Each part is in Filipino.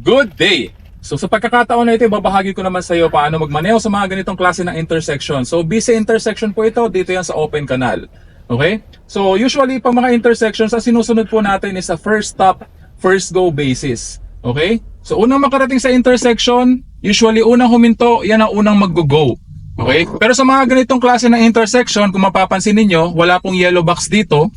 Good day! So sa pagkakataon na ito, babahagi ko naman sa iyo paano magmaneho sa mga ganitong klase ng intersection. So busy intersection po ito, dito yan sa open canal. Okay? So usually pag mga intersections, ang sinusunod po natin is a first stop, first go basis. Okay? So unang makarating sa intersection, usually unang huminto, yan ang unang mag-go. Okay? Pero sa mga ganitong klase ng intersection, kung mapapansin ninyo, wala pong yellow box dito.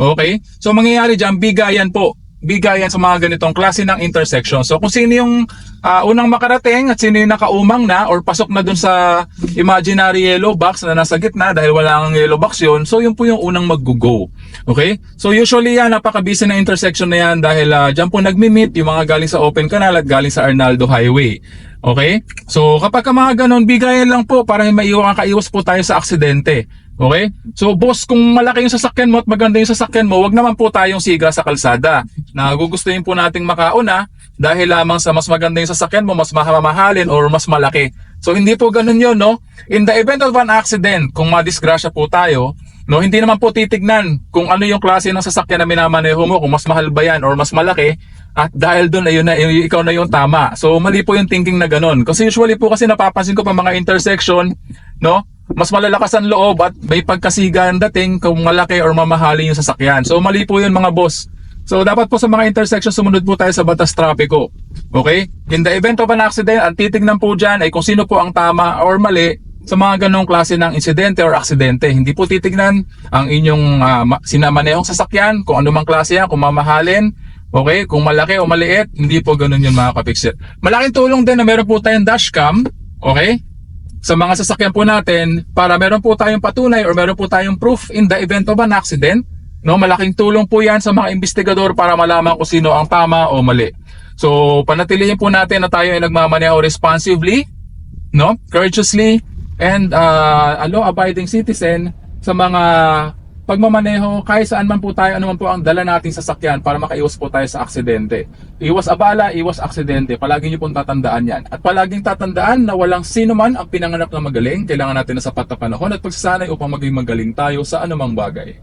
Okay? So mangyayari dyan, bigayan po. Bigayan sa mga ganitong klase ng intersection. So kung sino yung unang makarating at sino yung nakaumang na or pasok na dun sa imaginary yellow box na nasa gitna dahil wala ang yellow box yun, so yun po yung unang mag-go. Okay? So usually yan, napaka-busy na intersection na yan dahil dyan po nagmi-meet yung mga galing sa open canal at galing sa Arnaldo Highway. Okay? So kapag mga ganun, bigayan lang po para makaiwas po tayo sa aksidente. Okay? So boss, kung malaki yung sasakyan mo at maganda yung sasakyan mo, wag naman po tayong siga sa kalsada. Nagugustuhin po nating makauna dahil lamang sa mas maganda yung sasakyan mo, mas mamahalin or mas malaki. So hindi po ganun yun, no? In the event of an accident, kung madisgrasya po tayo, no, hindi naman po titignan kung ano yung klase ng sasakyan na minamaneho mo, kung mas mahal ba yan or mas malaki. At dahil doon, ayun na, ikaw na yung tama. So mali po yung thinking na ganun. Kasi usually po kasi napapansin ko pa mga intersection, no? Mas malalakas ang loob at may pagkasiga ang dating kung malaki or mamahalin yung sasakyan. So mali po yun mga boss. So dapat po sa mga intersection sumunod po tayo sa batas trapiko. Okay? In the event of an accident, ang titignan po dyan ay kung sino po ang tama or mali sa mga ganong klase ng insidente or aksidente. Hindi po titignan ang inyong sinamanehong sasakyan, kung ano mang klase yan, kung mamahalin, okay, kung malaki o maliit, hindi po ganun yun mga kapiksit. Malaking tulong din na meron po tayong dashcam, okay? Sa mga sasakyan po natin para meron po tayong patunay or meron po tayong proof in the event of an accident. No, malaking tulong po yan sa mga investigador para malaman kung sino ang tama o mali. So, panatilihin po natin na tayo ay nagmamaneho responsibly, no, courteously, and a law-abiding citizen sa mga pagmamaneho kahit saan man po tayo, ano man po ang dala nating sasakyan para makaiwas po tayo sa aksidente. Iwas abala, iwas aksidente. Palagi niyo pong tatandaan yan. At palaging tatandaan na walang sino man ang pinanganak na magaling. Kailangan natin na sapat na panahon at pagsasanay upang maging magaling tayo sa anumang bagay.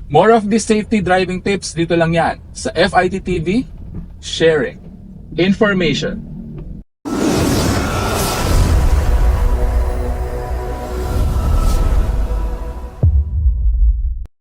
More of these safety driving tips dito lang yan sa FIT TV, sharing information.